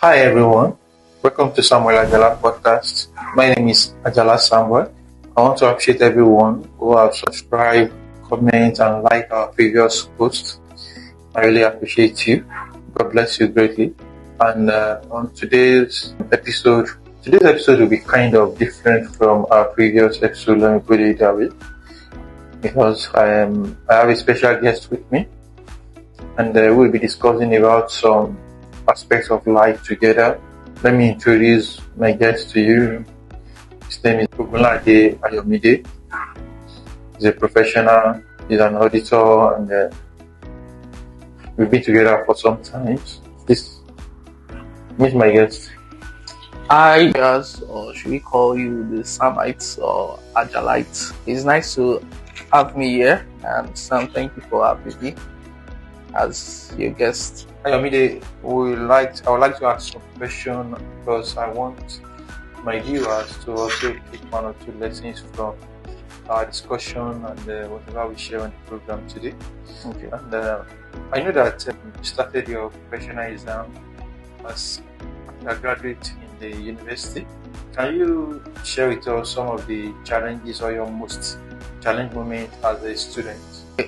Hi everyone, welcome to Samuel Ajala podcast. My name is Ajala Samuel. I want to appreciate everyone who have subscribed, comment, and like our previous posts. I really appreciate you. God bless you greatly. And on today's episode will be kind of different from our previous episode. Let me put it that way, because I have a special guest with me, and we'll be discussing about some aspects of life together. Let me introduce my guest to you. His name is Ogunlade Ayomide. He's a professional, he's an auditor, and we've been together for some time. This meet my guest. Hi, guys, or should we call you the Samites or Ajalites? It's nice to have me here, and Sam, thank you for having me as your guest. Ayomide, I would like to ask some question because I want my viewers to also take one or two lessons from our discussion and whatever we share on the program today. Okay. And I know that you started your professional exam as a graduate in the university. Can you share with us some of the challenges or your most challenging moment as a student?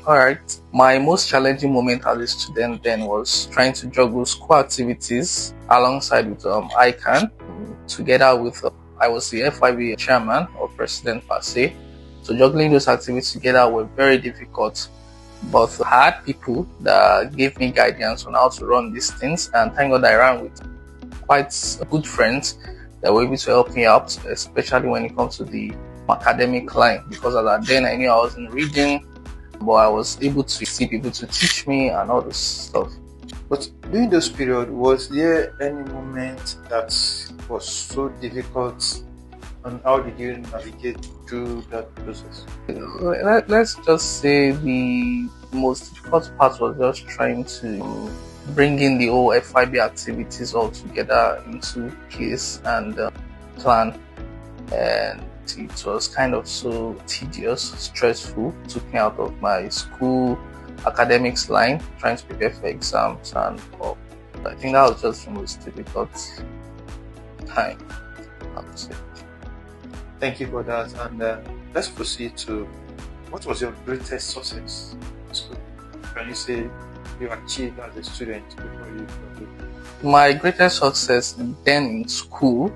Alright, my most challenging moment as a student then was trying to juggle school activities alongside with ICANN, together with I was the FIB chairman or president per se. So juggling those activities together were very difficult, but I had people that gave me guidance on how to run these things, and thank God I ran with quite good friends that were able to help me out, especially when it comes to the academic line, because at then I knew I wasn't reading, but I was able to see people to teach me and all this stuff. But during those period, was there any moment that was so difficult, and how did you navigate through that process? Let's just say the most difficult part was just trying to bring in the whole FIB activities all together into place and plan, and it was kind of so tedious, stressful, took me out of my school academics line, trying to prepare for exams and all. I think that was just the most difficult time, I would say. Thank you for that, and let's proceed to what was your greatest success in school? Can you say you achieved as a student before you graduated? My greatest success then in school,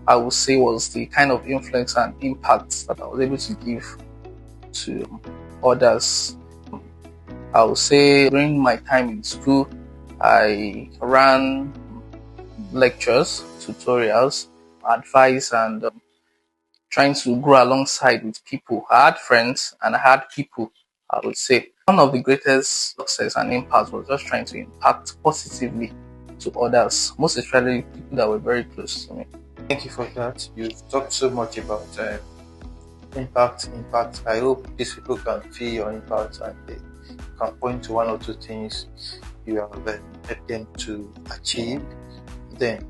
I would say, was the kind of influence and impact that I was able to give to others. I would say during my time in school, I ran lectures, tutorials, advice, and trying to grow alongside with people. I had friends and I had people, I would say. One of the greatest success and impact was just trying to impact positively to others, most especially people that were very close to me. Thank you for that. You've talked so much about impact. I hope these people can feel your impact and they can point to one or two things you have helped them to achieve. Then,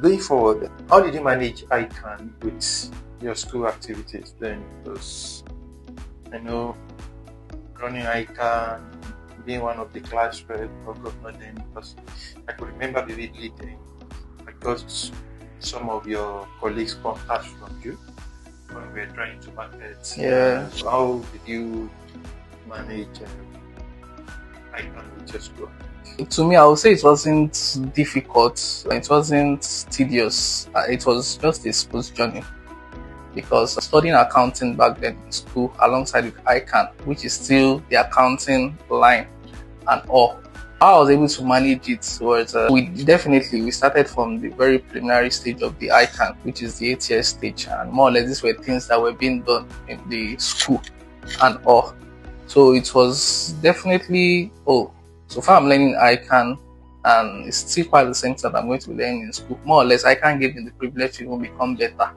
going forward, how did you manage ICANN with your school activities then? Because I know running ICANN, being one of the class rep or governor then, because I could remember vividly then I got some of your colleagues contact from you when we were trying to market. Yeah. So how did you manage ICANN with your school? To me, I would say it wasn't difficult, it wasn't tedious, it was just a smooth journey. Because studying accounting back then in school alongside with ICANN, which is still the accounting line and all, how I was able to manage it was we started from the very preliminary stage of the ICANN, which is the ATS stage, and more or less these were things that were being done in the school and all. So it was definitely, so far I'm learning ICANN, and it's still quite the same thing that I'm going to be learning in school. More or less, I can give me the privilege to even become better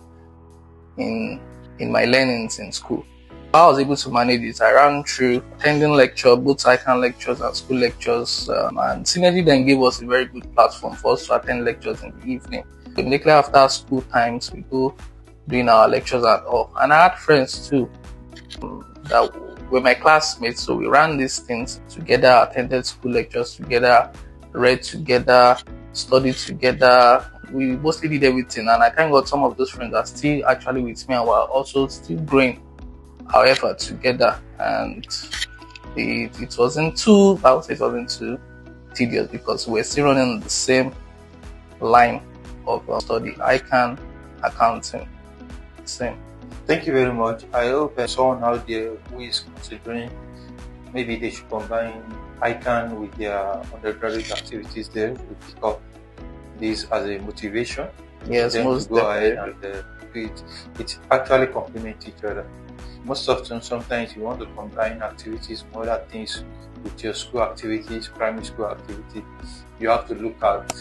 in my learnings in school. I was able to manage it. I ran through attending lecture, both ICANN lectures and school lectures, and Synergy then gave us a very good platform for us to attend lectures in the evening. Immediately after school times, we go doing our lectures and all. And I had friends too that were my classmates, so we ran these things together, attended school lectures together, read together, studied together. We mostly did everything, and I thank God some of those friends are still actually with me and we're also still growing, however, together. And it wasn't too, I would say it wasn't too tedious because we're still running the same line of study. ICANN, accounting, same. Thank you very much. I hope someone out there who is considering maybe they should combine ICANN with their undergraduate activities there to pick up this as a motivation. Yes, then most to go ahead definitely. and do it. It actually complements each other. Most often, sometimes you want to combine activities, other things with your school activities, primary school activities. You have to look at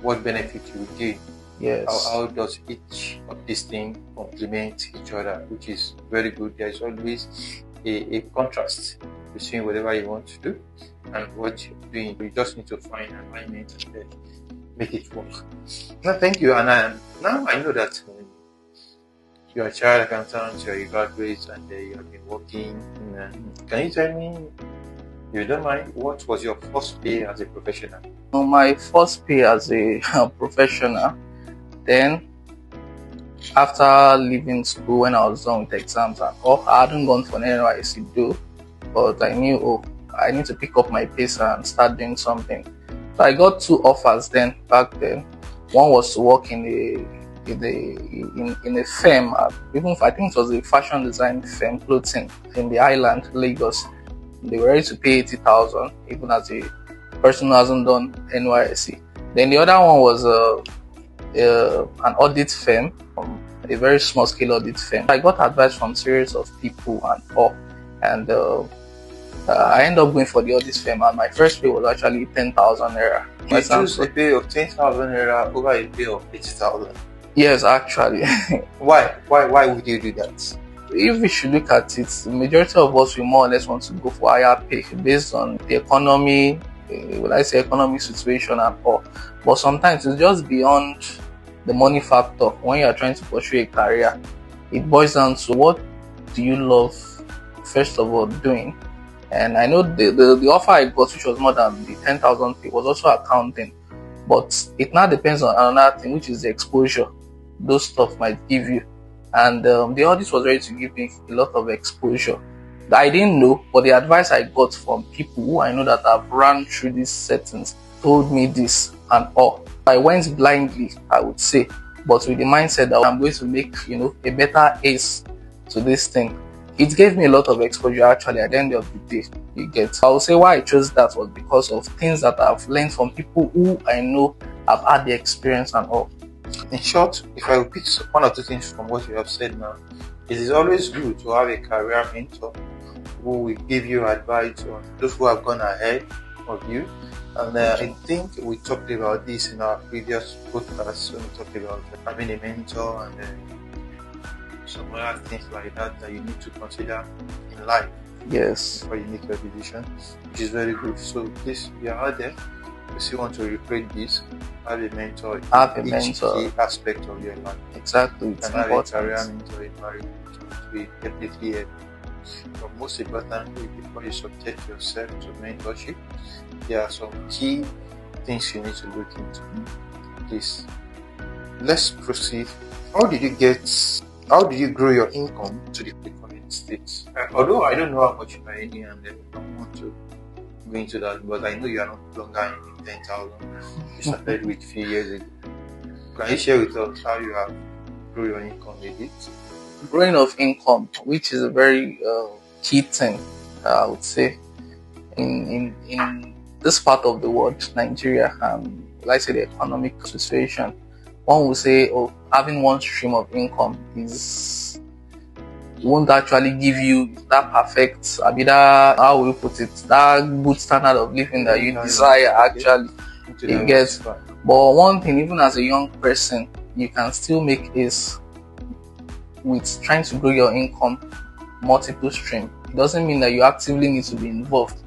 what benefit you will gain. Yes. How does each of these things complement each other, which is very good. There is always a contrast between whatever you want to do and what you're doing. You just need to find alignment and make it work. No, thank you. And now I know that you're a child accountant, you're a graduate, and you have been working. Can you tell me, if you don't mind, what was your first pay as a professional? My first pay as a professional, then after leaving school, when I was done with exams and all, I hadn't gone for an NYSC though, but I knew, I need to pick up my pace and start doing something. So I got 2 offers then, back then. One was to work in a firm, even if I think it was a fashion design firm, clothing in the island, Lagos. They were ready to pay 80,000, even as a person who hasn't done NYSC. Then the other one was an audit firm, a very small scale audit firm. I got advice from series of people and all, and I ended up going for the audit firm, and my first pay was actually 10,000 naira. You choose a pay of 10,000 naira over a pay of 80,000. Yes, actually. Why would you do that? If we should look at it, the majority of us will more or less want to go for higher pay based on the economy, economic situation and all. But sometimes it's just beyond the money factor when you are trying to pursue a career. It boils down to what do you love, first of all, doing. And I know the offer I got, which was more than the 10,000 pay, was also accounting. But it now depends on another thing, which is the exposure those stuff might give you. And the audit was ready to give me a lot of exposure that I didn't know, but the advice I got from people who I know that have run through these settings told me this and all. I went blindly, I would say, but with the mindset that I'm going to make, a better ace to this thing. It gave me a lot of exposure actually at the end of the day, you get. I would say why I chose that was because of things that I've learned from people who I know have had the experience and all. In short, if I repeat one or two things from what you have said now, it is always good to have a career mentor who will give you advice on those who have gone ahead of you. And I think we talked about this in our previous podcast when we talked about having a mentor and some other things like that you need to consider in life. Yes. Before you make your decision, which is very good. So please, if you are out there, if you want to repeat this, have a mentor. Have a each mentor. key aspect of your life. Exactly. It's and important. Have a career mentor in marriage to be definitely help. But most importantly, before you subject yourself to mentorship, there are some key things you need to look into. Please, let's proceed. How did you grow your income to the current state? Although I don't know how much you are earning, and I don't want to go into that, but I know you are not longer earning 10,000. You started with a few years ago. Can you share with us how you have grown your income a bit? Growing of income, which is a very key thing, I would say, in this part of the world, Nigeria, like I say, the economic situation. One would say, having one stream of income won't actually give you that perfect, how will you put it, that good standard of living that you desire actually. You get. But one thing, even as a young person, you can still make is with trying to grow your income multiple stream. It doesn't mean that you actively need to be involved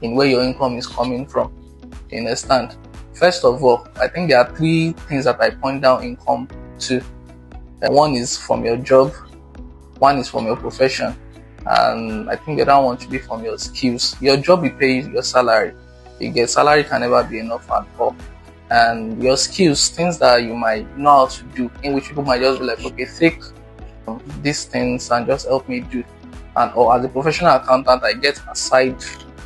in where your income is coming from. You understand? First of all, I think there are 3 things that I point down income to. One is from your job, one is from your profession, and I think the other one should be from your skills. Your job will pay you your salary. You get salary can never be enough at all. and your skills, things that you might know how to do, in which people might just be like, okay, take these things and just help me do. And or as a professional accountant, I get aside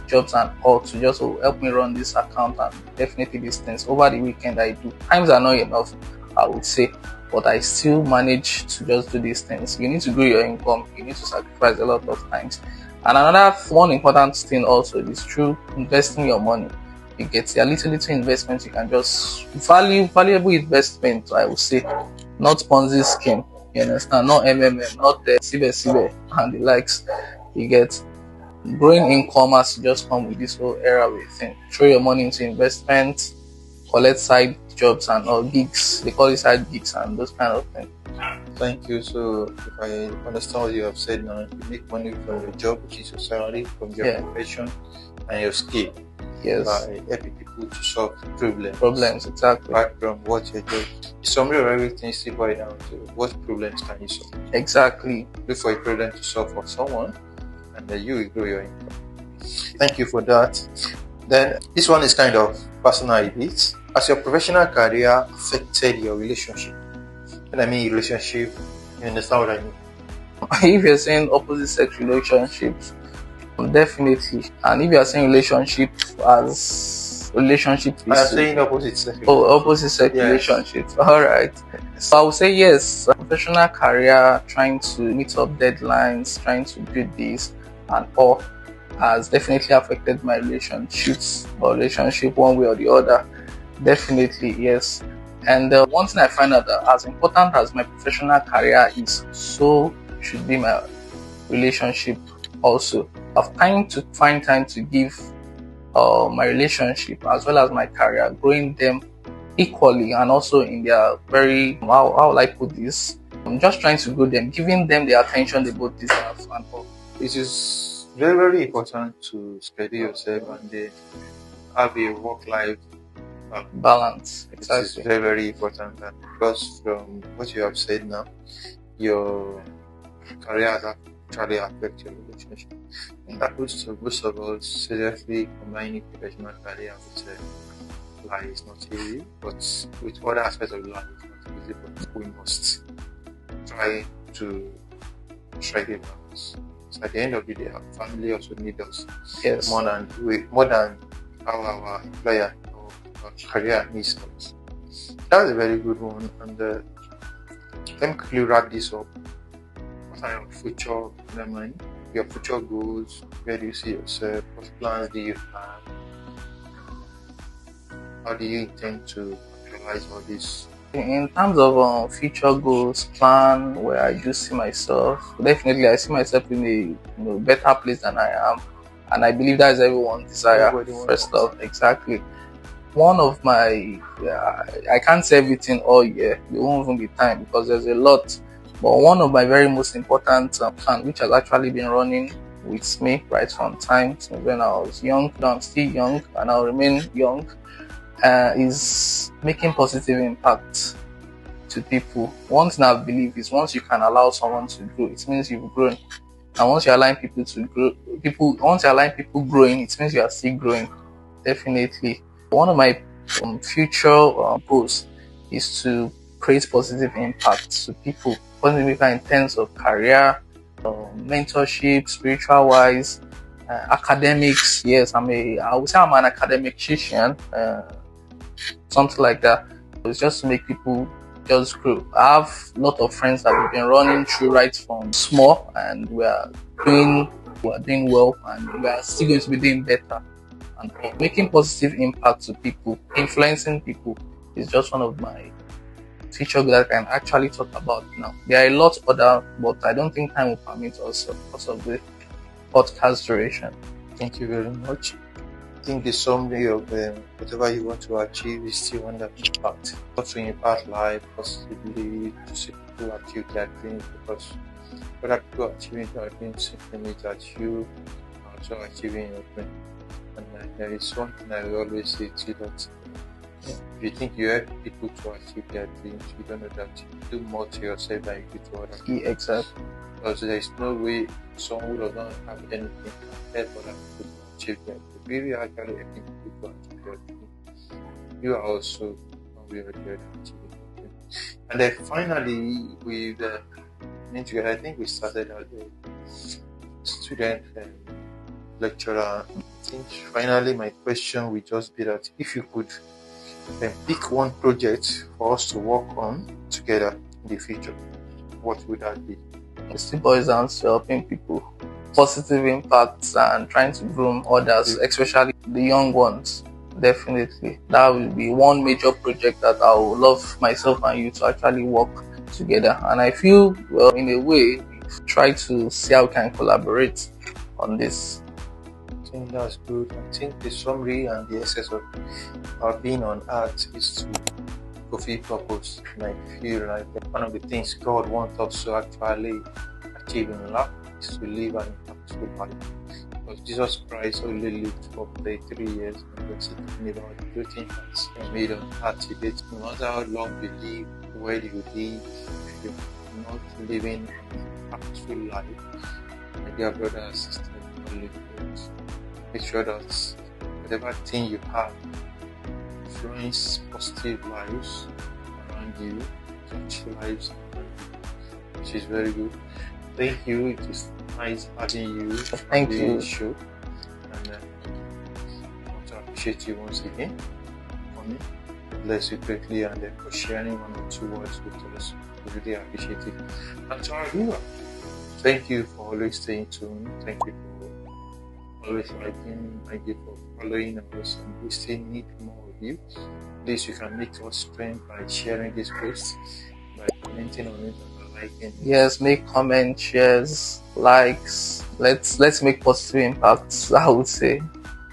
jobs and all to just help me run this account and definitely these things. Over the weekend, I do. Times are not enough, I would say, but I still manage to just do these things. You need to grow your income. You need to sacrifice a lot of times. And another one important thing also is through investing your money. You get a little investment. You can just valuable investment, I would say, not Ponzi scheme. You understand? Not MMM, not the Sibe and the likes. You get growing income has to just come with this whole era with thing. Throw your money into investment, collect side jobs and or gigs. They call it side gigs and those kind of things. Thank you. So, if I understand what you have said now, you make money from your job, which is your salary, from your profession, and your skill. Yes. By helping people to solve problems. Problems, exactly. Apart from what you're doing. Summary of everything still boils down to what problems can you solve. Exactly. Look for a problem to solve for someone, and then you will grow your income. Thank you for that. Then this one is kind of personal a bit. Has your professional career affected your relationship? When I mean relationship, you understand what I mean? If you're saying opposite sex relationships, definitely. And if you are saying relationship as relationship, I am saying opposite sex. Oh, opposite sex relationships. All right. So I would say yes. Professional career, trying to meet up deadlines, trying to do this and all, has definitely affected my relationships or relationship one way or the other. Definitely yes. And one thing I find out that as important as my professional career is, so should be my relationship also. I've find time to give my relationship as well as my career, growing them equally and also in their very, how will I put this? I'm just trying to grow them, giving them the attention they both deserve and all. It is very, very important to schedule yourself and then have a work-life balance. Exactly. It is very, very important, because from what you have said now, your career has actually affected your relationship. And that puts to most of us seriously combining professional career with life is not easy, but with other aspects of life it's not easy, but we must try to strike a balance. So at the end of the day, our family also need us more than our employer or our career needs us. That's a very good one. And let me quickly wrap this up. What are your future plans? Your future goals? Where do you see yourself? What plans do you have? How do you intend to realize all this? In terms of future goals, plan where I do see myself, definitely I see myself in a better place than I am, and I believe that is everyone's desire. First off, exactly. One of my, I can't say everything all year. There won't even be time because there's a lot. But one of my very most important plan, which has actually been running with me right from time since when I was young, now I'm still young and I'll remain young, is making positive impact to people. One thing I believe is once you can allow someone to grow, it means you've grown. And once you allow people to grow, once you allow people growing, it means you are still growing. Definitely. One of my future goals is to create positive impact to people. Positive impact in terms of career, mentorship, spiritual wise, academics. Yes, I would say I'm an academician, something like that. It's just to make people just grow. I have a lot of friends that we've been running through right from small, and we are doing well, and we are still going to be doing better. And making positive impact to people, influencing people is just one of my future goals that I can actually talk about now. There are a lot other, but I don't think time will permit us because of the podcast duration. Thank you very much. I think the summary of whatever you want to achieve is still under impact. Not to impact life positively, to see people achieve their dreams, because other people achieving their dreams simply means that you are also achieving your dream. And there is one thing I will always say to you, that if you think you help people to achieve their dreams, you don't know that you do more to yourself than you do to others. Yeah, exactly. Because there is no way someone who does not have anything can help other people to achieve their dreams. Really actually helping people to achieve their dreams. you are also one way or the other achieving something. And then finally, with together, I think we started as a student lecturer. I think finally my question would just be that if you could pick one project for us to work on together in the future, what would that be? It still boils down to helping people, positive impacts, and trying to groom others, especially the young ones. Definitely, that will be one major project that I would love myself and you to actually work together. And I feel, well, in a way, we've tried to see how we can collaborate on this. I think that's good. I think the summary and the essence of our being on earth is to fulfill purpose. And I feel like one of the things God wants us to actually achieve in life is to live an impactful life. Because Jesus Christ only lived for 33 years and was talking about everything that's made on earth today. No matter how long you live, where you live, if you're not living an impactful life, my dear brother and sister, don't live it. Make sure that whatever thing you have influence positive lives around you, touch lives around you, which is very good. Thank you. It is nice having you. Thank you. Show. And I want to appreciate you once again for me. Bless you greatly and for sharing one or two words with us. We really appreciate it. And to our viewer, thank you for always staying tuned. Thank you for always liking. Thank you for following us. And we still need more of you. Please, you can make us strength by sharing this post, by commenting on it and by liking. Yes, make comments, shares, likes. Let's make positive impacts, I would say.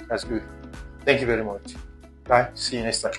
That's good. Thank you very much. Bye. See you next time.